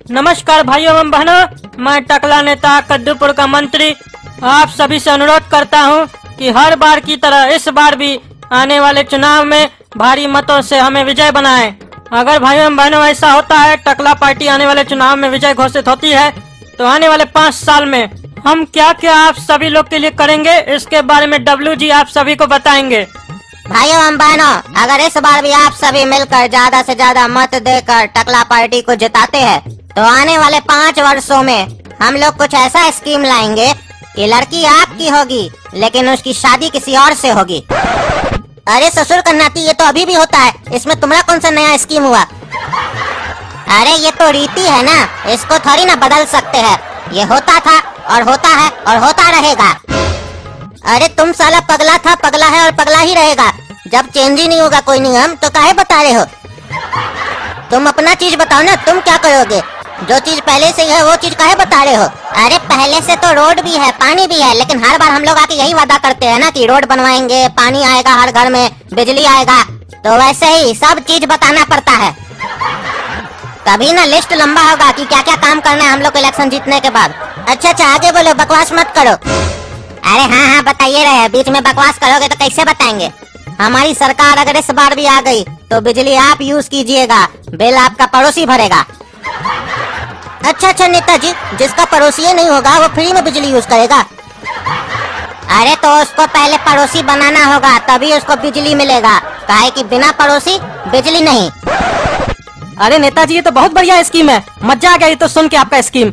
नमस्कार भाइयों एवं बहनों, मैं टकला नेता कद्दूपुर का मंत्री आप सभी से अनुरोध करता हूं कि हर बार की तरह इस बार भी आने वाले चुनाव में भारी मतों से हमें विजय बनाएं। अगर भाइयों एवं बहनों ऐसा होता है, टकला पार्टी आने वाले चुनाव में विजय घोषित होती है, तो आने वाले 5 साल में हम क्या क्या आप सभी लोग के लिए करेंगे, इसके बारे में डब्ल्यू जी आप सभी को बताएंगे। भाइयों एवं बहनों, अगर इस बार भी आप सभी मिलकर ज्यादा से ज्यादा मत देकर टकला पार्टी को जिताते हैं, तो आने वाले 5 वर्षों में हम लोग कुछ ऐसा स्कीम लाएंगे कि लड़की आपकी होगी लेकिन उसकी शादी किसी और से होगी। अरे ससुर का नाती, ये तो अभी भी होता है, इसमें तुम्हारा कौन सा नया स्कीम हुआ? अरे ये तो रीति है ना, इसको थोड़ी ना बदल सकते हैं। ये होता था और होता है और होता रहेगा। अरे तुम साला पगला था, पगला है और पगला ही रहेगा। जब चेंज ही नहीं होगा कोई नियम तो काहे बता रहे हो? तुम अपना चीज बताओ ना, तुम क्या करोगे? जो चीज पहले से है वो चीज काहे बता रहे हो? अरे पहले से तो रोड भी है, पानी भी है, लेकिन हर बार हम लोग आके यही वादा करते हैं ना कि रोड बनवाएंगे, पानी आएगा हर घर में, बिजली आएगा। तो वैसे ही सब चीज बताना पड़ता है, तभी ना लिस्ट लंबा होगा कि क्या क्या काम करना है हम लोग को इलेक्शन जीतने के बाद। अच्छा आगे बोलो, बकवास मत करो। अरे हाँ बताइए रहे, बीच में बकवास करोगे तो कैसे बताएंगे? हमारी सरकार अगर इस बार भी आ गई तो बिजली आप यूज कीजिएगा, बिल आपका पड़ोसी भरेगा। अच्छा नेताजी, जिसका पड़ोसी नहीं होगा वो फ्री में बिजली यूज करेगा? अरे तो उसको पहले पड़ोसी बनाना होगा, तभी उसको बिजली मिलेगा, काहे कि बिना पड़ोसी बिजली नहीं। अरे नेताजी, ये तो बहुत बढ़िया स्कीम है, मजा आ गया ये तो सुन के आपका स्कीम।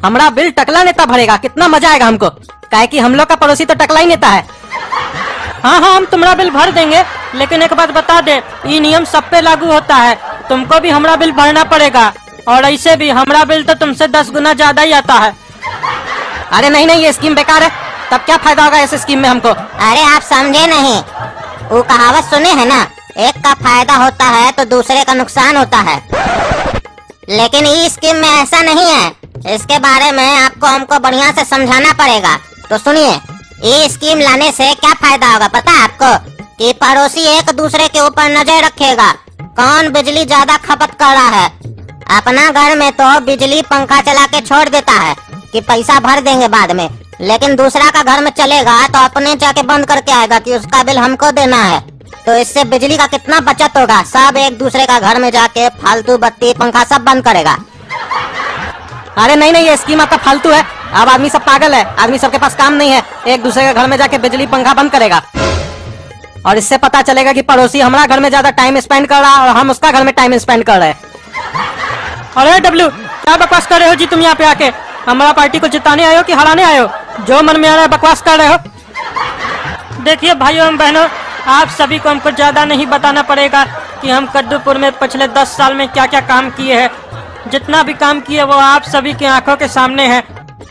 हमारा बिल टकला नेता भरेगा, कितना मजा आएगा हमको, काहे कि हम लोग का पड़ोसी तो टकला ही नेता है। हाँ हम तुम्हारा बिल भर देंगे, लेकिन एक बात बता दे, ये नियम सब पे लागू होता है, तुमको भी हमारा बिल भरना पड़ेगा, और ऐसे भी हमारा बिल तो तुमसे 10 गुना ज्यादा ही आता है। अरे नहीं ये स्कीम बेकार है, तब क्या फायदा होगा इस स्कीम में हमको? अरे आप समझे नहीं, वो कहावत सुने है ना, एक का फायदा होता है तो दूसरे का नुकसान होता है। लेकिन ये स्कीम में ऐसा नहीं है, इसके बारे में आपको हमको बढ़िया से समझाना पड़ेगा। तो सुनिए, ये स्कीम लाने से क्या फायदा होगा पता है आपको? कि पड़ोसी एक दूसरे के ऊपर नजर रखेगा, कौन बिजली ज्यादा खपत कर रहा है। अपना घर में तो बिजली पंखा चला के छोड़ देता है कि पैसा भर देंगे बाद में, लेकिन दूसरा का घर में चलेगा तो अपने जाके बंद करके आएगा कि उसका बिल हमको देना है। तो इससे बिजली का कितना बचत होगा, सब एक दूसरे का घर में जाके फालतू बत्ती पंखा सब बंद करेगा। अरे नहीं ये स्कीम आपका फालतू है, अब आदमी सब पागल है, आदमी सबके पास काम नहीं है, एक दूसरे के घर में जाके बिजली पंखा बंद करेगा, और इससे पता चलेगा कि पड़ोसी हमारा घर में ज्यादा टाइम स्पेंड कर रहा है और हम उसका घर में टाइम स्पेंड कर रहे हैं। अरे डब्ल्यू, क्या बकवास कर रहे हो जी तुम यहाँ पे आके? हमारा पार्टी को जिताने आए हो कि हराने आए हो? जो मन में आ रहा है बकवास कर रहे हो। देखिए भाइयों एवं बहनों, आप सभी को हमको ज्यादा नहीं बताना पड़ेगा कि हम कद्दूपुर में पिछले 10 साल में क्या क्या काम किए हैं। जितना भी काम किए वो आप सभी की आंखों के सामने है।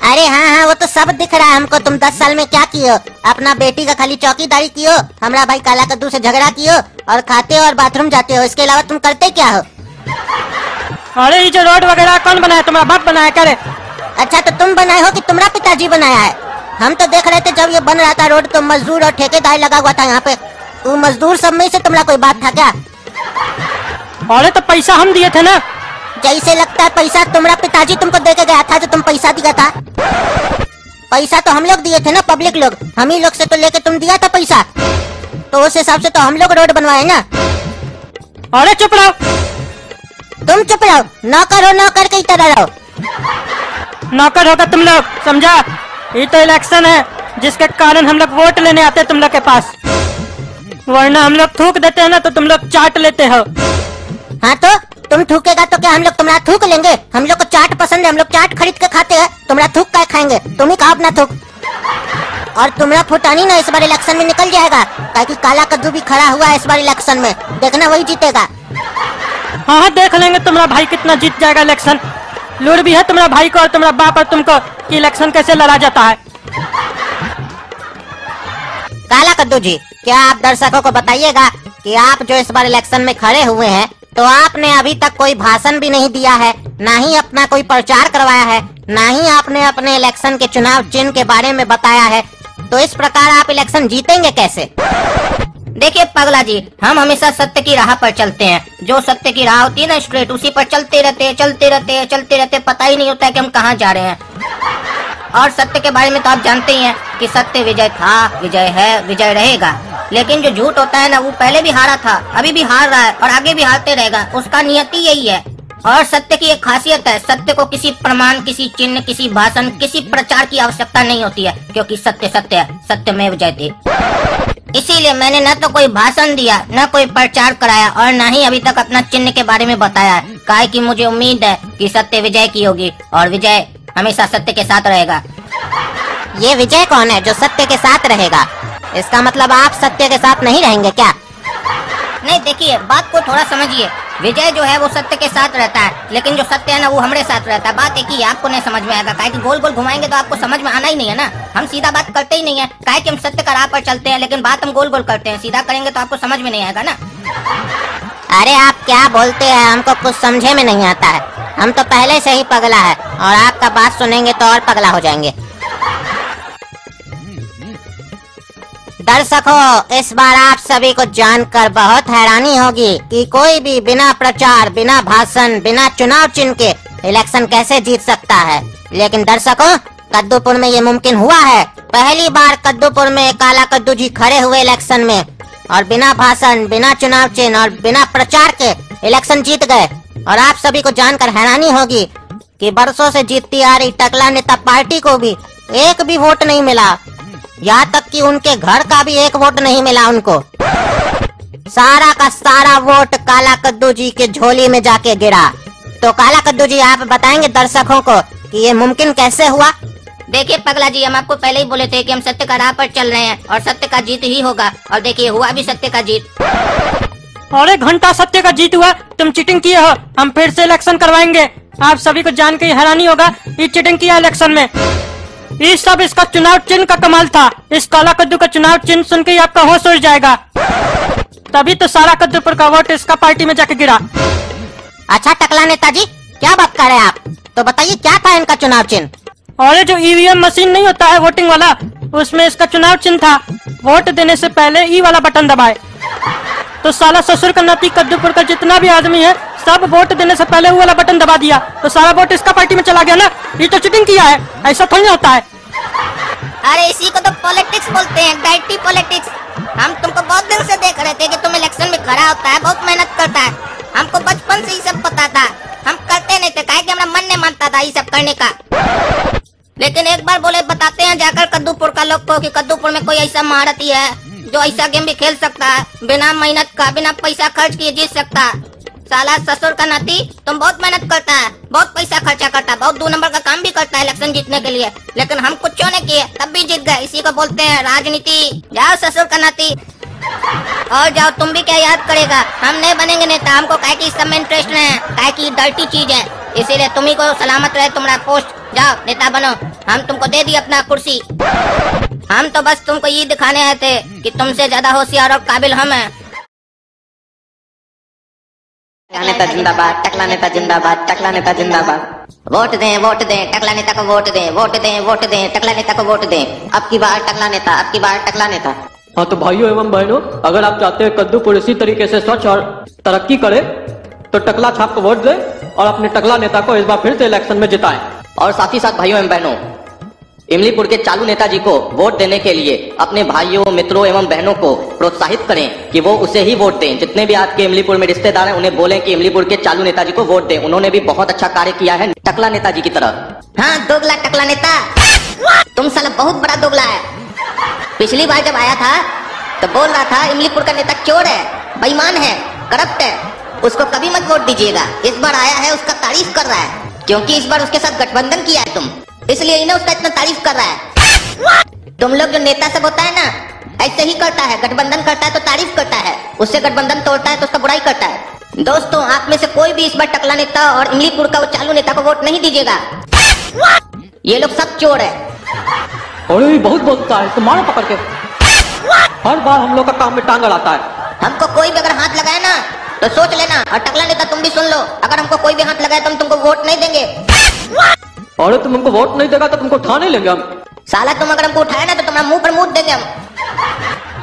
अरे हाँ वो तो सब दिख रहा है हमको, तुम 10 साल में क्या किए हो? अपना बेटी का खाली चौकीदारी कियो, हमारा भाई काला कद्दू से झगड़ा कियो और खाते हो और बाथरूम जाते हो, इसके अलावा तुम करते क्या हो? अरे ये जो रोड वगैरह कौन बनाया? तुम्हारा बाप बनाया करे? अच्छा तो तुम बनाए हो कि तुम्हारा पिताजी बनाया है? हम तो देख रहे थे जब ये बन रहा था रोड, तो मजदूर और ठेकेदार लगा हुआ था यहाँ पे, वो मजदूर सब में से तुम्हारा कोई बात था क्या? अरे तो पैसा हम दिए थे ना। जैसे लगता है पैसा तुम्हारा पिताजी तुमको दे के गया था जो तुम पैसा दिया था। पैसा तो हम लोग दिए थे ना, पब्लिक लोग, हम ही लोग से तो लेके तुम दिया था पैसा, तो उस हिसाब से तो हम लोग रोड बनवाए ना। अरे चुप रहो, तुम चुप रहो, नौकर की तरह रहो। नौकर होगा तुम लोग, समझा? ये तो इलेक्शन है जिसके कारण हम लोग वोट लेने आते हैं तुम लोग के पास, वरना हम लोग थूक देते हैं ना तो तुम लोग चाट लेते हो। हाँ तो तुम थूकेगा तो क्या हम लोग तुम्हारा थूक लेंगे? हम लोग को चाट पसंद है, हम लोग चाट खरीद के खाते हैं, तुम्हारा थूक क्या खाएंगे? तुम ही खाओ अपना थूक। और तुम्हारा फुटानी ना इस बार इलेक्शन में निकल जाएगा, ताकि काला कद्दू भी खड़ा हुआ है इस बार इलेक्शन में, देखना वही जीतेगा। हाँ देख लेंगे तुम्हारा भाई कितना जीत जाएगा इलेक्शन। लूट भी है तुम्हारा भाई को और तुम्हारा बाप और तुमको कि इलेक्शन कैसे लड़ा जाता है। काला कद्दू जी, क्या आप दर्शकों को बताइएगा कि आप जो इस बार इलेक्शन में खड़े हुए हैं, तो आपने अभी तक कोई भाषण भी नहीं दिया है, ना ही अपना कोई प्रचार करवाया है, ना ही आपने अपने इलेक्शन के चुनाव चिन्ह के बारे में बताया है, तो इस प्रकार आप इलेक्शन जीतेंगे कैसे? देखिए पगला जी, हम हमेशा सत्य की राह पर चलते हैं। जो सत्य की राह होती है ना स्ट्रेट, उसी पर चलते रहते, पता ही नहीं होता है कि हम कहाँ जा रहे हैं। और सत्य के बारे में तो आप जानते ही हैं कि सत्य विजय था, विजय है, विजय रहेगा। लेकिन जो झूठ होता है ना, वो पहले भी हारा था, अभी भी हार रहा है और आगे भी हारते रहेगा। उसका नियति यही है। और सत्य की एक खासियत है, सत्य को किसी प्रमाण, किसी चिन्ह, किसी भाषण, किसी प्रचार की आवश्यकता नहीं होती है, क्योंकि सत्य सत्य है, सत्यमेव जयते। इसीलिए मैंने न तो कोई भाषण दिया, न कोई प्रचार कराया और न ही अभी तक अपना चिन्ह के बारे में बताया है। काहे कि मुझे उम्मीद है कि सत्य विजय की होगी और विजय हमेशा सत्य के साथ रहेगा। ये विजय कौन है जो सत्य के साथ रहेगा? इसका मतलब आप सत्य के साथ नहीं रहेंगे क्या? नहीं, देखिए बात को थोड़ा समझिए। विजय जो है वो सत्य के साथ रहता है, लेकिन जो सत्य है ना वो हमारे साथ रहता है। बात एक ही है, आपको नहीं समझ में आएगा, काहे कि गोल गोल घुमाएंगे तो आपको समझ में आना ही नहीं है ना। हम सीधा बात करते ही नहीं है, काहे कि हम सत्य का राह पर चलते हैं, लेकिन बात हम गोल गोल करते हैं। सीधा करेंगे तो आपको समझ में नहीं आएगा ना। अरे आप क्या बोलते हैं, हमको कुछ समझे में नहीं आता है। हम तो पहले से ही पगला है और आपका बात सुनेंगे तो और पगला हो जाएंगे। दर्शकों, इस बार आप सभी को जानकर बहुत हैरानी होगी कि कोई भी बिना प्रचार, बिना भाषण, बिना चुनाव चिन्ह के इलेक्शन कैसे जीत सकता है। लेकिन दर्शकों, कद्दूपुर में ये मुमकिन हुआ है। पहली बार कद्दूपुर में काला कद्दू जी खड़े हुए इलेक्शन में और बिना भाषण, बिना चुनाव चिन्ह और बिना प्रचार के इलेक्शन जीत गए। और आप सभी को जानकर हैरानी होगी कि बरसों से जीतती आ रही टकला नेता पार्टी को भी एक भी वोट नहीं मिला। यहाँ तक कि उनके घर का भी एक वोट नहीं मिला उनको। सारा का सारा वोट काला कद्दू जी के झोली में जाके गिरा। तो काला कद्दू जी, आप बताएंगे दर्शकों को कि ये मुमकिन कैसे हुआ? देखिए पगला जी, हम आपको पहले ही बोले थे कि हम सत्य का राह पर चल रहे हैं और सत्य का जीत ही होगा। और देखिए हुआ भी सत्य का जीत। अरे घंटा सत्य का जीत हुआ, तुम चीटिंग किए हो। हम फिर से इलेक्शन करवाएंगे। आप सभी को जान के हैरानी होगा, ये चीटिंग किया इलेक्शन में। ये सब इसका चुनाव चिन्ह का कमाल था। इस काला कद्दू का चुनाव चिन्ह सुन के ही आपका होश उड़ जाएगा। तभी तो सारा कद्दूपुर का वोट इसका पार्टी में जाके गिरा। अच्छा टकला नेताजी, क्या बात कर रहे हैं आप? तो बताइए क्या था इनका चुनाव चिन्ह? और ये जो ईवीएम मशीन नहीं होता है वोटिंग वाला, उसमें इसका चुनाव चिन्ह था वोट देने से पहले ई वाला बटन दबाए। तो साला ससुर का नाती कद्दूपुर का जितना भी आदमी है सब वोट देने से पहले वो वाला बटन दबा दिया, तो सारा वोट इसका पार्टी में चला गया ना। ये तो चीटिंग किया है, ऐसा थोड़ी होता है। अरे इसी को तो पॉलिटिक्स बोलते हैं, डायरेक्टिव पॉलिटिक्स। हम तुमको बहुत दिन से देख रहे थे कि तुम इलेक्शन में खड़ा होता है, बहुत मेहनत करता है। हमको बचपन से ही सब पता था, हम करते नहीं थे, काहे कि हमारा मन नहीं मानता था ये सब करने का। लेकिन एक बार बोले बताते हैं जाकर कद्दूपुर का लोग को कि कद्दूपुर में कोई ऐसा महारथी है जो ऐसा गेम भी खेल सकता है, बिना मेहनत का, बिना पैसा खर्च किए जीत सकता। साला ससुर का नाती, तुम बहुत मेहनत करता है, बहुत पैसा खर्चा करता है, बहुत 2 नंबर का काम भी करता है इलेक्शन जीतने के लिए, लेकिन हम कुछ नहीं किए तब भी जीत गए। इसी को बोलते हैं राजनीति। जाओ ससुर का नाती, और जाओ, तुम भी क्या याद करेगा। हम नहीं बनेंगे नेता, हमको काहे की इस सब में इंटरेस्ट नहीं है, काहे की डर्टी चीज है। इसीलिए तुम्ही को सलामत रहे तुम्हारा पोस्ट। जाओ नेता बनो, हम तुमको दे दिए अपना कुर्सी। हम तो बस तुमको ये दिखाने आए थे कि तुमसे ज्यादा होशियार और काबिल हम हैं। टकला नेता जिंदाबाद, टकला नेता जिंदाबाद, टकला नेता जिंदाबाद। वोट दें, टकला नेता को वोट दें, वोट दें, टकला नेता को वोट दें। अब की बार टकला नेता, अब की बार टकला नेता। हाँ तो भाइयों एवं बहनों, अगर आप चाहते हैं कद्दूपुर इसी तरीके से स्वच्छ और तरक्की करे तो टकला छाप को वोट दें और अपने टकला नेता को इस बार फिर से इलेक्शन में जिताएं। और साथ ही साथ भाइयों एवं बहनों, इमलीपुर के चालू नेताजी को वोट देने के लिए अपने भाइयों, मित्रों एवं बहनों को प्रोत्साहित करें कि वो उसे ही वोट दें। जितने भी आपके इमलीपुर में रिश्तेदार हैं उन्हें बोलें कि इमलीपुर के चालू नेताजी को वोट दें। उन्होंने भी बहुत अच्छा कार्य किया है टकला नेताजी की तरह। हाँ दोगला टकला नेता, तुम साला बहुत बड़ा दोगला है। पिछली बार जब आया था तो बोल रहा था इमलीपुर का नेता चोर है, बेईमान है, करप्ट है, उसको कभी मत वोट दीजिएगा। इस बार आया है, उसका तारीफ कर रहा है, क्योंकि इस बार उसके साथ गठबंधन किया है तुम, इसलिए इन्हें उसका इतना तारीफ कर रहा है। तुम लोग जो नेता सब होता है ना, ऐसे ही करता है, गठबंधन करता है तो तारीफ करता है, उससे गठबंधन तोड़ता है तो उसका बुराई करता है। दोस्तों, आप में से कोई भी इस बार टकला नेता और इमलीपुर का वो चालू नेता को वोट नहीं दीजिएगा। ये लोग सब चोर है। और ये बहुत बोलता है, तुम्हारा पकड़ के हर बार हम लोग का काम में टांग अड़ाता है। हमको कोई भी अगर हाथ लगाए ना तो सोच लेना, और टकला नेता तुम भी सुन लो, अगर हमको कोई भी हाथ लगाए तो हम तुमको वोट नहीं देंगे। और तुम हमको वोट नहीं देगा तो तुमको उठा नहीं लेंगे हम। साला तुम अगर हमको उठाए ना तो तुम्हारा मुंह पर मुंह देंगे हम।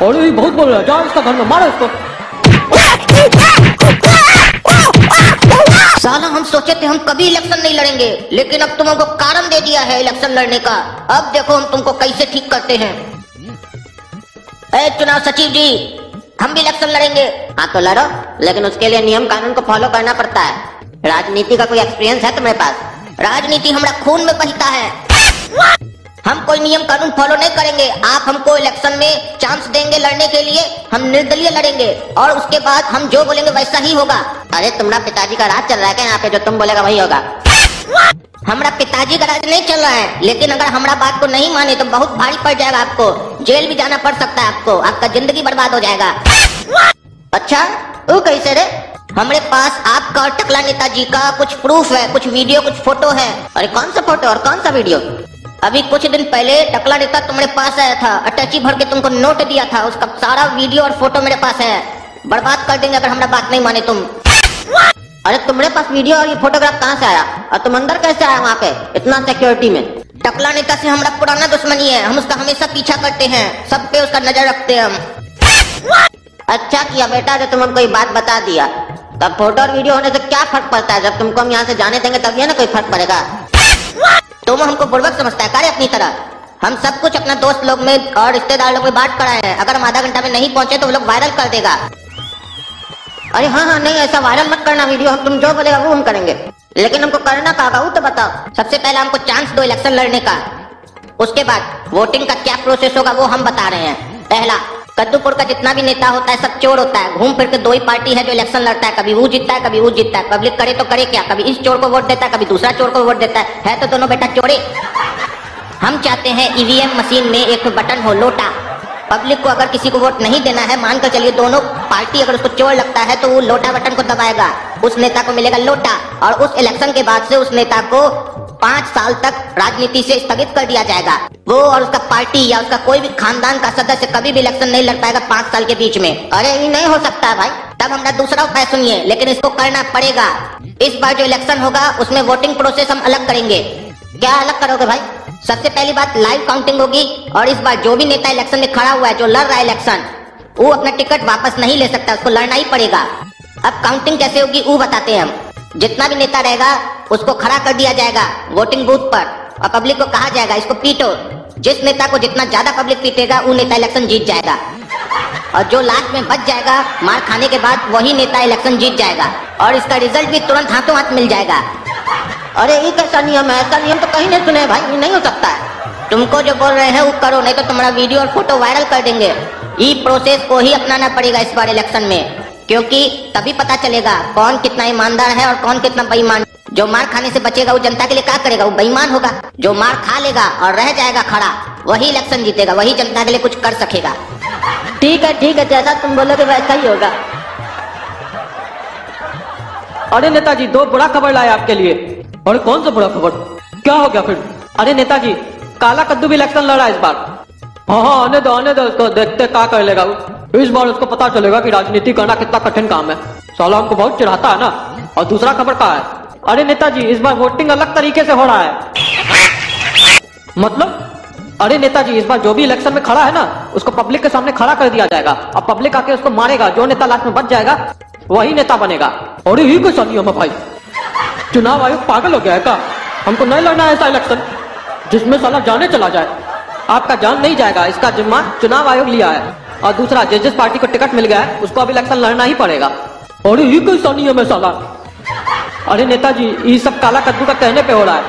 और ये बहुत बोल रहा है, जाओ इसका घर में मारो इसको। साला हम सोचे थे हम कभी इलेक्शन नहीं लड़ेंगे, लेकिन अब तुम हमको कारण दे दिया है इलेक्शन लड़ने का। अब देखो हम तुमको कैसे ठीक करते हैं। चुनाव सचिव जी, हम भी इलेक्शन लड़ेंगे। हाँ तो लड़ो, लेकिन उसके लिए नियम कानून को फॉलो करना पड़ता है। राजनीति का कोई एक्सपीरियंस है तुम्हारे पास? राजनीति हमारा खून में बहता है। हम कोई नियम कानून फॉलो नहीं करेंगे। आप हमको इलेक्शन में चांस देंगे लड़ने के लिए, हम निर्दलीय लड़ेंगे और उसके बाद हम जो बोलेंगे वैसा ही होगा। अरे तुम्हारा पिताजी का राज चल रहा है क्या यहाँ पे? जो तुम बोलेगा वही होगा। हमारा पिताजी का राज नहीं चल रहा है, लेकिन अगर हमारा बात को नहीं माने तो बहुत भारी पड़ जाएगा। आपको जेल भी जाना पड़ सकता है, आपको आपका जिंदगी बर्बाद हो जाएगा। अच्छा वो कैसे रे? हमारे पास आपका और टकला नेताजी का कुछ प्रूफ है, कुछ वीडियो, कुछ फोटो है। अरे कौन सा फोटो और कौन सा वीडियो? अभी कुछ दिन पहले टकला नेता तुम्हारे पास आया था, अटैची भर के तुमको नोट दिया था, उसका सारा वीडियो और फोटो मेरे पास है। बर्बाद कर देंगे अगर हमारा बात नहीं माने तुम। अरे तुम्हारे पास वीडियो और ये फोटोग्राफ कहाँ से आया और तुम अंदर कैसे आया वहाँ पे इतना सिक्योरिटी में? टकला नेता से हमारा पुराना दुश्मनी है, हम उसका हमेशा पीछा करते हैं, सब पे उसका नजर रखते हैं हम। अच्छा किया बेटा जो तुम हमको ये बात बता दिया। तब फोटो और वीडियो होने से क्या फर्क पड़ता है? जब तुमको हम यहाँ से जाने देंगे तभी ना कोई फर्क पड़ेगा। तुम हमको बुर्बक समझता है क्या अपनी तरह? हम सब कुछ अपना दोस्त लोग में और रिश्तेदार लोग में बांट कर आए हैं। अगर हम आधा घंटा में नहीं पहुंचे तो वो लोग वायरल कर देगा। अरे हाँ हाँ नहीं, ऐसा वायरल मत करना वीडियो, हम तुम जो बोलेगा वो हम करेंगे। लेकिन हमको करना क्या होगा वो तो बताओ। सबसे पहले हमको चांस दो इलेक्शन लड़ने का, उसके बाद वोटिंग का क्या प्रोसेस होगा वो हम बता रहे हैं। पहला, कद्दूपुर का जितना भी नेता होता है सब चोर होता है। घूम फिर के दो ही पार्टी है जो इलेक्शन लड़ता है, कभी वो जीतता है कभी वो जीतता है। पब्लिक करे तो करे क्या, कभी इस चोर को वोट देता है कभी दूसरा चोर को वोट देता है तो दोनों बेटा चोरे। हम चाहते हैं ईवीएम मशीन में एक बटन हो लोटा। पब्लिक को अगर किसी को वोट नहीं देना है, मानकर चलिए दोनों पार्टी अगर उसको चोर लगता है तो वो लोटा बटन को दबाएगा, उस नेता को मिलेगा लोटा, और उस इलेक्शन के बाद से उस नेता को 5 साल तक राजनीति से स्थगित कर दिया जाएगा। वो और उसका पार्टी या उसका कोई भी खानदान का सदस्य कभी भी इलेक्शन नहीं लड़ पाएगा 5 साल के बीच में। अरे ये नहीं हो सकता भाई। तब हमारा दूसरा उपाय सुनिए, लेकिन इसको करना पड़ेगा। इस बार जो इलेक्शन होगा उसमें वोटिंग प्रोसेस हम अलग करेंगे। क्या अलग करोगे भाई? सबसे पहली बात लाइव काउंटिंग होगी, और इस बार जो भी नेता इलेक्शन में खड़ा हुआ है, जो लड़ रहा है इलेक्शन, वो अपना टिकट वापस नहीं ले सकता, उसको लड़ना ही पड़ेगा। अब काउंटिंग कैसे होगी वो बताते हैं हम। जितना भी नेता रहेगा उसको खड़ा कर दिया जाएगा वोटिंग बूथ पर, और पब्लिक को कहा जाएगा इसको पीटो। जिस नेता को जितना ज्यादा पब्लिक पीटेगा वो नेता इलेक्शन जीत जाएगा, और जो लास्ट में बच जाएगा मार खाने के बाद वही नेता इलेक्शन जीत जाएगा, और इसका रिजल्ट भी तुरंत हाथों हाथ मिल जाएगा। अरे ये कैसा नियम है? ऐसा नियम तो कहीं नहीं सुने भाई, ये नहीं हो सकता है। तुमको जो बोल रहे हैं वो करो, नहीं तो तुम्हारा वीडियो और फोटो वायरल कर देंगे। ये प्रोसेस को ही अपनाना पड़ेगा इस बार इलेक्शन में, क्योंकि तभी पता चलेगा कौन कितना ईमानदार है और कौन कितना बेईमान। जो मार खाने से बचेगा वो जनता के लिए क्या करेगा? वो बेईमान होगा। जो मार खा लेगा और रह जाएगा खड़ा वही इलेक्शन जीतेगा, वही जनता के लिए कुछ कर सकेगा। ठीक है, जैसा तुम बोलोगे वैसा ही होगा। अरे नेताजी, 2 बुरा खबर लाए आपके लिए। अरे कौन सा बुरा खबर? क्या हो गया फिर? अरे नेताजी, काला कद्दू भी इलेक्शन लड़ा इस बार। हाँ आने दो उसको, देखते क्या कर लेगा वो। इस बार उसको पता चलेगा कि राजनीति करना कितना कठिन काम है। साला हमको बहुत चिढ़ाता है ना। और दूसरा खबर क्या है? अरे नेताजी, इस बार वोटिंग अलग तरीके से हो रहा है। मतलब? अरे नेताजी, इस बार जो भी इलेक्शन में खड़ा है ना उसको पब्लिक के सामने खड़ा कर दिया जाएगा, और पब्लिक आके उसको मारेगा। जो नेता लास्ट में बच जाएगा वही नेता बनेगा। और ये कैसा नियम है भाई? चुनाव आयोग पागल हो गया है क्या? हमको नहीं लड़ना है ऐसा इलेक्शन जिसमें साला जाने चला जाए। आपका जान नहीं जाएगा, इसका जिम्मा चुनाव आयोग लिया है। और दूसरा, जिस पार्टी को टिकट मिल गया है उसको अब इलेक्शन लड़ना ही पड़ेगा। अरे ये कैसा नियम है साला? अरे नेताजी, ये सब काला कद्दू का कहने पे हो रहा है।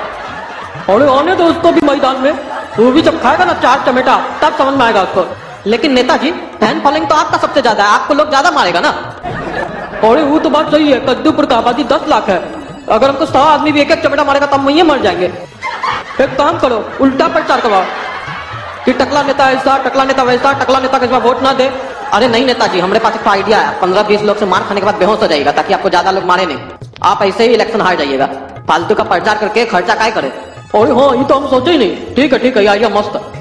अरे आने दो उसको भी मैदान में, वो भी जब खाएगा ना 4 टमेटा तब समझ में आएगा उसको। लेकिन नेताजी, फैन फॉलोइंग तो आपका सबसे ज्यादा है, आपको लोग ज्यादा मारेगा ना। अरे वो तो बात सही है, कद्दूपुर का आबादी 10 लाख है। अगर हमको 100 आदमी भी एक चमेटा मारेगा तब वही मर जाएंगे। एक काम करो, उल्टा प्रचार करवाओ कि टकला नेता ऐसा, टकला नेता वैसा, टकला नेता के बाद वोट ना दे। अरे नहीं नेताजी, हमारे पास एक आइडिया है। 15-20 लोग से मार खाने के बाद बेहोश हो जाएगा, ताकि आपको ज्यादा लोग मारे नहीं। आप ऐसे ही इलेक्शन हार जाइएगा। फालतू का प्रचार करके खर्चा काय करे। अरे हाँ, ये तो हम सोचे ही नहीं। ठीक है, आइडिया मस्त है।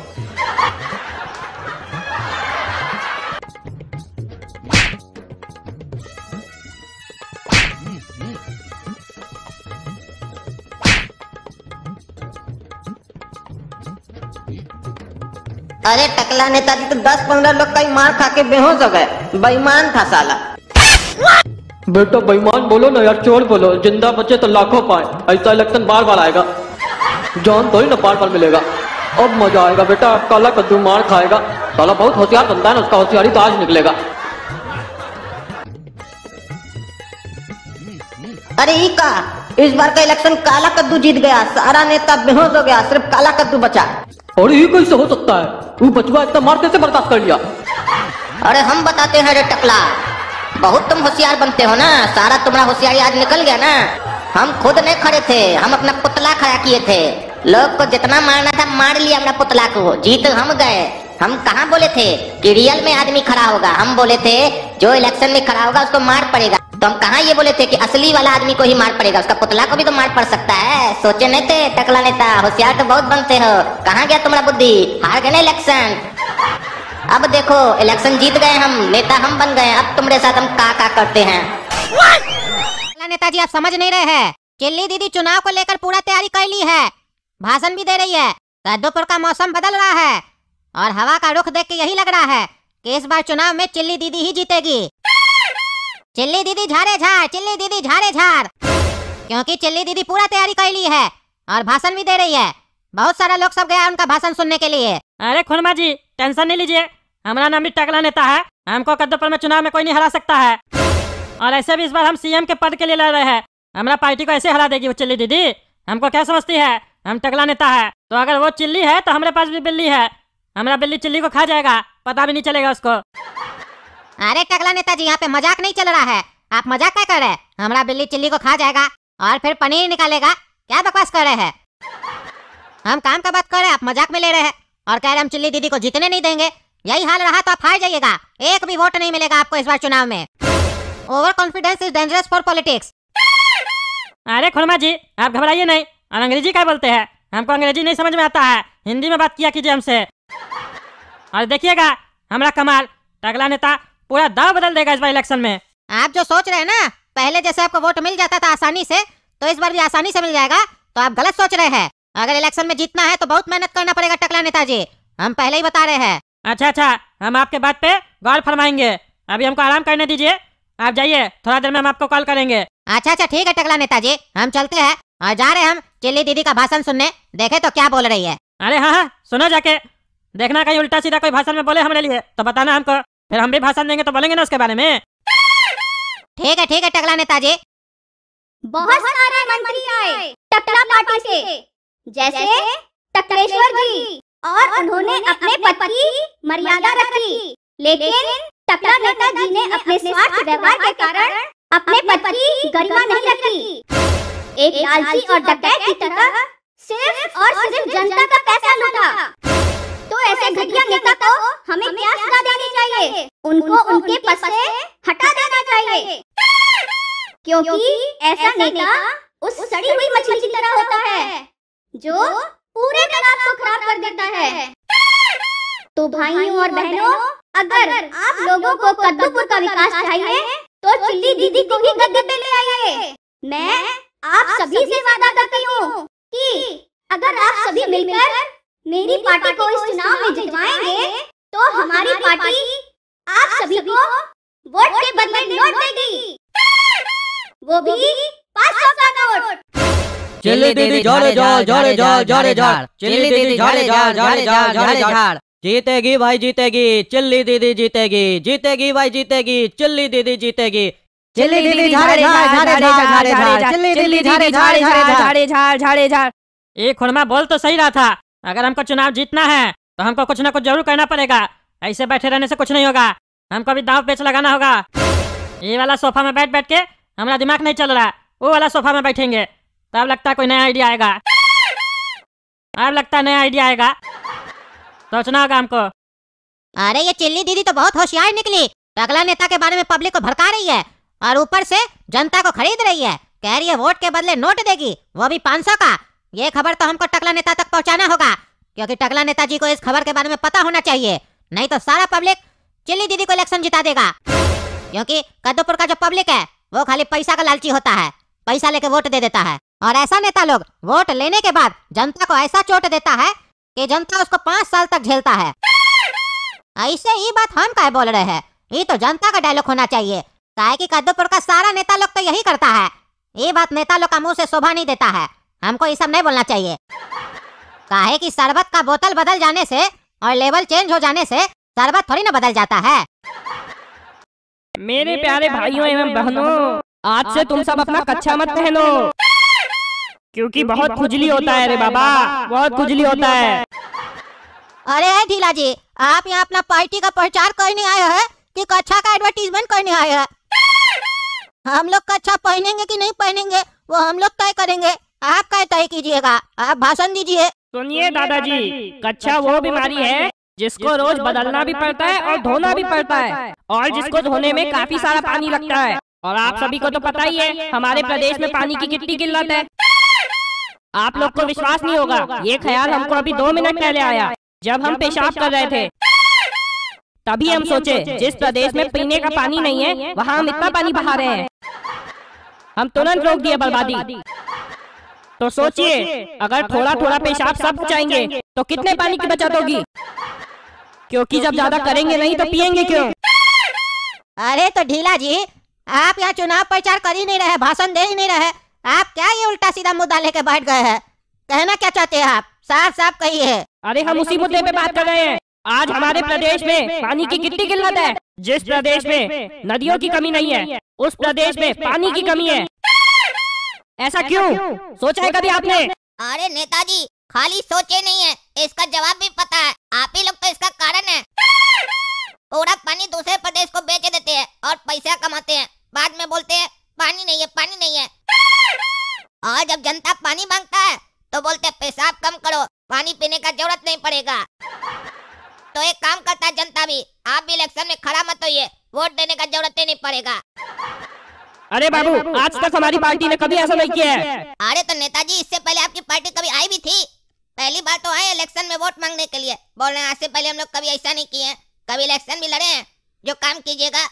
अरे टकला नेताजी तो 10-15 लोग का ही मार खा के बेहोश हो गए। बेईमान था साला। बेटा बेईमान बोलो ना यार, चोर बोलो। जिंदा बचे तो लाखों पाए। ऐसा इलेक्शन बार बार आएगा, जान तो ही ना बार बार मिलेगा। अब मजा आएगा बेटा। काला कद्दू मार खाएगा। साला बहुत होशियार बनता है ना, उसका होशियारी तो आज निकलेगा। अरे ई का इस बार का इलेक्शन काला कद्दू जीत गया। सारा नेता बेहोश हो गया, सिर्फ काला कद्दू बचा। और ये कैसे हो सकता है? वो बचवा इतना मार कैसे बर्दाश्त कर लिया? अरे हम बताते हैं रे टकला, बहुत तुम होशियार बनते हो ना। सारा तुम्हारा होशियारी आज निकल गया ना। हम खुद नहीं खड़े थे, हम अपना पुतला खड़ा किए थे। लोग को जितना मारना था मार लिया अपना पुतला को। जीत हम गए। हम कहाँ बोले थे कि रियल में आदमी खड़ा होगा? हम बोले थे जो इलेक्शन में खड़ा होगा उसको मार पड़ेगा। तो हम कहाँ ये बोले थे कि असली वाला आदमी को ही मार पड़ेगा? उसका पुतला को भी तो मार पड़ सकता है। सोचे नहीं थे टकला नेता? होशियार तो बहुत बनते हो। कहाँ गया तुम्हारा बुद्धि? हार गए ना इलेक्शन। अब देखो इलेक्शन जीत गए हम, नेता हम बन गए। अब तुम्हारे साथ हम का करते हैं। नेताजी आप समझ नहीं रहे हैं। चिल्ली दीदी चुनाव को लेकर पूरा तैयारी कर ली है, भाषण भी दे रही है। कद्दूपुर का मौसम बदल रहा है और हवा का रुख देख के यही लग रहा है कि इस बार चुनाव में चिल्ली दीदी ही जीतेगी। चिल्ली दीदी झाड़े झाड़, चिल्ली दीदी झाड़े झाड़। क्योंकि चिल्ली दीदी पूरा तैयारी कर ली है और भाषण भी दे रही है। बहुत सारा लोग सब गया उनका भाषण सुनने के लिए। अरे खुरमा जी टेंशन नहीं लीजिए, हमारा नाम भी टकला नेता है। हमको कद्दूपुर में चुनाव में कोई नहीं हरा सकता है। और ऐसे भी इस बार हम सीएम के पद के लिए लड़ रहे हैं। हमारा पार्टी को ऐसे हरा देगी वो चिल्ली दीदी? हमको क्या समझती है? हम टकला नेता है तो अगर वो चिल्ली है तो हमारे पास भी बिल्ली है। हमारा बिल्ली चिल्ली को खा जाएगा, पता भी नहीं चलेगा उसको। अरे टकला नेताजी यहाँ पे मजाक नहीं चल रहा है। आप मजाक क्या कर रहे हैं? हमारा बिल्ली चिल्ली को खा जाएगा और फिर पनीर निकालेगा? क्या बकवास कर रहे हैं? हम काम का बात कर रहे हैं, आप मजाक में ले रहे हैं और कह रहे हम चिल्ली दीदी को जीतने नहीं देंगे। यही हाल रहा तो आप हार जाइएगा। एक भी वोट नहीं मिलेगा आपको इस बार चुनाव में। Over confidence is dangerous for politics. अरे खुरमा जी आप घबराइए नहीं। और अंग्रेजी क्या बोलते हैं? हमको अंग्रेजी नहीं समझ में आता है, हिंदी में बात किया कीजिए हमसे। और देखिएगा हमारा कमाल, टकला नेता पूरा दाव बदल देगा इस बार इलेक्शन में। आप जो सोच रहे हैं ना, पहले जैसे आपको वोट मिल जाता था आसानी से, तो इस बार भी आसानी से मिल जाएगा, तो आप गलत सोच रहे हैं। अगर इलेक्शन में जीतना है तो बहुत मेहनत करना पड़ेगा टकला नेताजी, हम पहले ही बता रहे हैं। अच्छा हम आपके बात पे गौर फरमाएंगे। अभी हमको आराम करने दीजिए, आप जाइए, थोड़ा देर में हम आपको कॉल करेंगे। अच्छा ठीक है टकला नेताजी, हम चलते हैं और जा रहे हैं हम चिल्ली दीदी का भाषण सुनने। देखे तो क्या बोल रही है। अरे हाँ सुनो जाके, देखना कहीं उल्टा सीधा कोई भाषण में बोले हमारे लिए तो बताना हमको, फिर हम भी भाषण देंगे तो बोलेंगे ना उसके बारे में। ठीक है टकला नेताजी। बहुत सारे मंत्री आए टकला पार्टी से, जैसे टकलेश्वर जी, और उन्होंने अपने पद की मर्यादा रखी। लेकिन टकला नेताजी ने अपने स्वार्थ व्यवहार के कारण अपने पद की गरिमा नहीं रखी। एक लालची और डकैत की तरह सिर्फ और सिर्फ जनता का पैसा लूटा। तो ऐसे घटिया नेता को हमें क्या सजा देनी चाहिए? उनको उनके पद से हटा देना चाहिए, क्योंकि ऐसा नेता उस सड़ी हुई मछली की तरह होता है जो पूरे तालाब को खराब कर देता है। तो भाइयों और बहनों, अगर आप लोगों को कद्दूपुर का विकास चाहिए तो चिल्ली दीदी को भी गद्दे पे ले आइए। मैं आप सभी से वादा करती हूँ कि अगर आप सभी मिलकर मेरी पार्टी को इस चुनाव में जितवाएंगे तो हमारी पार्टी आप सभी को वोट के बदले नोट देगी, वो भी 500 का नोट। चिल्ली दीदी झाड़े झाड़ झाड़े झाड़ झाड़े झाड़, चिल्ली दीदी झाड़े झाड़ झाड़े झाड़ झाड़े झाड़। जीतेगी भाई जीतेगी, चिल्ली दीदी जीतेगी, जीतेगी भाई जीतेगी, चिल्ली दीदी जीतेगी। चिल्ली दीदी झाड़े झाड़ झाड़े झाड़ झाड़े झाड़, चिल्ली दीदी झाड़े झाड़े झाड़ झाड़े झाड़ झाड़े झाड़। ये खुरमा बोल तो सही रहा था, अगर हमको चुनाव जीतना है तो हमको कुछ ना कुछ जरूर करना पड़ेगा। ऐसे बैठे रहने से कुछ नहीं होगा, हमको भी दांव पेच लगाना होगा। ये वाला सोफा में बैठ बैठ के हमारा दिमाग नहीं चल रहा, वो वाला सोफा में बैठेंगे तब लगता है कोई नया आइडिया आएगा। अब लगता है नया आइडिया आएगा, सोचना होगा हमको। अरे ये चिल्ली दीदी तो बहुत होशियार निकली। टकला नेता के बारे में पब्लिक को भड़का रही है और ऊपर से जनता को खरीद रही है। कह रही है वोट के बदले नोट देगी, वो भी 500 का। ये खबर तो हमको टकला नेता तक पहुंचाना होगा, क्योंकि टकला नेताजी को इस खबर के बारे में पता होना चाहिए। नहीं तो सारा पब्लिक चिल्ली दीदी को इलेक्शन जिता देगा। क्योंकि कद्दूपुर का जो पब्लिक है वो खाली पैसा का लालची होता है, पैसा लेके वोट दे देता है। और ऐसा नेता लोग वोट लेने के बाद जनता को ऐसा चोट देता है कि जनता उसको 5 साल तक झेलता है। ऐसे ही बात हम काहे बोल रहे हैं? ये तो जनता का डायलॉग होना चाहिए। काहे कि कद्दूपुर का सारा नेता लोग तो यही करता है। ये बात नेता लोग का मुंह से शोभा नहीं देता है। हमको ये सब नहीं बोलना चाहिए। काहे कि शरबत का बोतल बदल जाने से और लेवल चेंज हो जाने से शरबत थोड़ी ना बदल जाता है। मेरे प्यारे भाइयों एवं बहनों, आज से तुम सब अपना कच्छा मत पहनो, क्योंकि बहुत खुजली होता है रे बाबा, बहुत खुजली होता है। अरे ढीला जी, आप यहाँ अपना पार्टी का प्रचार करने आए हैं कि कच्छा का एडवर्टीजमेंट करने आए हैं? हम लोग कच्छा पहनेंगे कि नहीं पहनेंगे वो हम लोग तय करेंगे। आप क्या तय कीजिएगा? आप भाषण दीजिए। सुनिए दादाजी, कच्छा वो बीमारी है जिसको रोज बदलना भी पड़ता है और धोना भी पड़ता है, और जिसको धोने में काफी सारा पानी लगता है। और आप सभी को तो पता ही है हमारे प्रदेश में पानी की कितनी किल्लत है। आप लोग को विश्वास नहीं होगा, ये ख्याल हमको अभी 2 मिनट पहले आया। जब हम पेशाब कर रहे थे तभी हम सोचे जिस प्रदेश में पीने का पानी नहीं है वहाँ हम इतना पानी बहा रहे हैं, हम तुरंत रोक दिए बर्बादी। तो सोचिए, अगर थोड़ा थोड़ा पेशाब सब बचाएंगे तो कितने पानी की बचत होगी, क्योंकि जब ज्यादा करेंगे नहीं तो पिएंगे क्यों? अरे तो ढीला जी, आप यहाँ चुनाव प्रचार कर ही नहीं रहे, भाषण दे ही नहीं रहे, आप क्या ये उल्टा सीधा मुद्दा लेके बैठ गए हैं? कहना क्या चाहते हैं आप? साफ साफ कहिए। अरे हम उसी मुद्दे पे बात कर रहे हैं। आज हमारे प्रदेश में पानी की कितनी किल्लत है। जिस प्रदेश में नदियों की कमी नहीं है उस प्रदेश में पानी की कमी है। ऐसा क्यों? सोचा है कभी आपने? अरे नेताजी, खाली सोचे नहीं है, इसका जवाब भी पता है। आप ही लोग तो इसका कारण है। पूरा पानी दूसरे प्रदेश को बेच देते हैं और पैसा कमाते हैं, बाद में बोलते हैं पानी नहीं है, पानी नहीं है। और जब जनता पानी मांगता है तो बोलते हैं पेशाब कम करो, पानी पीने का जरूरत नहीं पड़ेगा। तो एक काम करता है जनता भी, आप भी इलेक्शन में खड़ा मत होइए, वोट देने का जरूरत ही नहीं पड़ेगा। अरे बाबू, आज तक हमारी पार्टी ने कभी ऐसा नहीं किया है। अरे तो नेताजी, इससे पहले आपकी पार्टी कभी आई भी थी? पहली बार तो आए इलेक्शन में वोट मांगने के लिए। बोल रहे हैं आज से पहले हम लोग कभी ऐसा नहीं किए, कभी इलेक्शन भी लड़े हैं। जो काम कीजिएगा।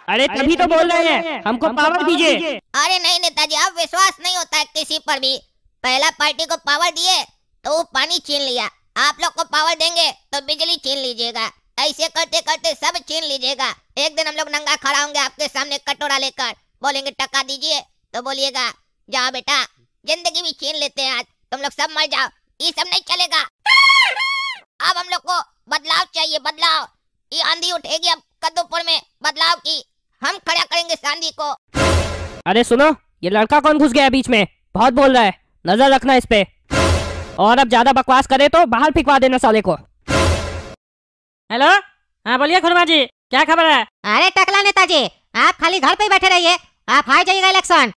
अरे तभी तो बोल रहे हैं हमको पावर दीजिए। अरे नहीं नेताजी, आप विश्वास नहीं होता है किसी पर भी। पहला पार्टी को पावर दिए तो वो पानी छीन लिया, आप लोग को पावर देंगे तो बिजली छीन लीजिएगा। ऐसे करते करते सब छीन लीजिएगा। एक दिन हम लोग नंगा खड़ा होंगे आपके सामने कटोरा लेकर, बोलेंगे टका दीजिए तो बोलिएगा जाओ बेटा, जिंदगी भी छीन लेते हैं आज, तुम लोग सब मर जाओ। ये सब नहीं चलेगा। अब हम लोग को बदलाव चाहिए, बदलाव। ये आंधी उठेगी अब कद्दूपुर में, बदलाव की हम खड़ा करेंगे इस आंधी को। अरे सुनो, ये लड़का कौन घुस गया बीच में? बहुत बोल रहा है, नजर रखना इस पे। और अब ज्यादा बकवास करे तो बाहर फिकवा देना साले को। हेलो, हाँ बोलिए खुरमा जी, क्या खबर है? अरे टकला नेताजी, आप खाली घर पे ही बैठे रहिए, आप हार जाइएगा इलेक्शन।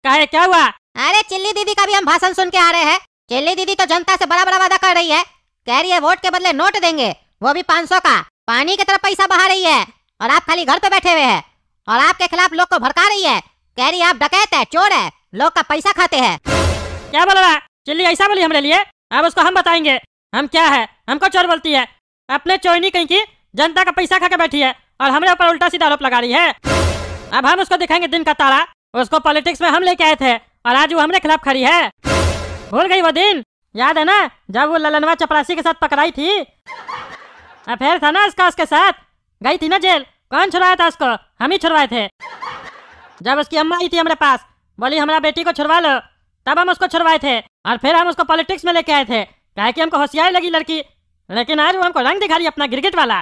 काहे, क्या हुआ? अरे चिल्ली दीदी का भी हम भाषण सुन के आ रहे हैं। चिल्ली दीदी तो जनता से बड़ा बड़ा वादा कर रही है, कह रही है वोट के बदले नोट देंगे, वो भी 500 का। पानी की तरफ पैसा बहा रही है और आप खाली घर पे बैठे हुए हैं। और आपके खिलाफ लोग को भड़का रही है, कह रही है आप डकैत है, चोर है, लोग का पैसा खाते हैं। क्या बोल रहा है? चिल्ली ऐसा बोली हमरे लिए? अब उसको हम बताएंगे हम क्या है। हमको चोर बोलती है, अपने चोरनी कहीं की जनता का पैसा खा के बैठी है और हमरे ऊपर उल्टा सीधा आरोप लगा रही है। अब हम उसको दिखाएंगे दिन का तारा। उसको पॉलिटिक्स में हम लेके आए थे और आज वो हमरे खिलाफ खड़ी है। भूल गई वो दिन? याद है ना जब वो ललनवा चपरासी के साथ पकड़ाई थी? अफेयर था ना उसका उसके साथ, गई थी ना जेल। कौन छुड़वाया था उसको? हम ही छुड़वाए थे। जब उसकी अम्मा आई थी हमारे पास, बोली हमारा बेटी को छुड़वा लो, तब हम उसको छुड़वाए थे और फिर हम उसको पॉलिटिक्स में लेके आए थे। कहे कि हमको होशियारी लगी लड़की, लेकिन आज वो हमको रंग दिखा रही अपना गिरगिट वाला।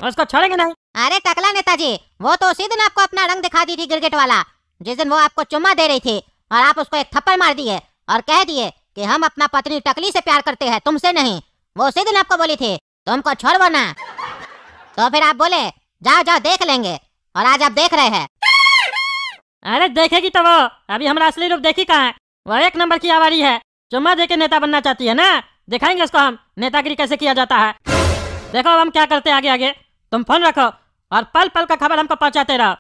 उसको छोड़ेंगे नहीं। अरे टकला नेताजी, वो तो उसी दिन आपको अपना रंग दिखा दी थी गिरगिट वाला, जिस दिन वो आपको चुम्मा दे रही थी और आप उसको एक थप्पड़ मार दिए और कह दिए कि हम अपना पत्नी टकली से प्यार करते हैं, तुमसे नहीं। वो उसी दिन आपको बोली थी तुमको छोड़ो ना। तो फिर आप बोले जाओ जाओ देख लेंगे, और आज आप देख रहे हैं। अरे देखेगी तो वो अभी हमारा असली रूप देखी कहाँ है। वो 1 नंबर की आवारी है, चुम्मा देके नेता बनना चाहती है ना। दिखाएंगे उसको हम नेतागिरी कैसे किया जाता है। देखो अब हम क्या करते हैं आगे आगे। तुम फोन रखो और पल पल का खबर हमको पहुंचाते रहो।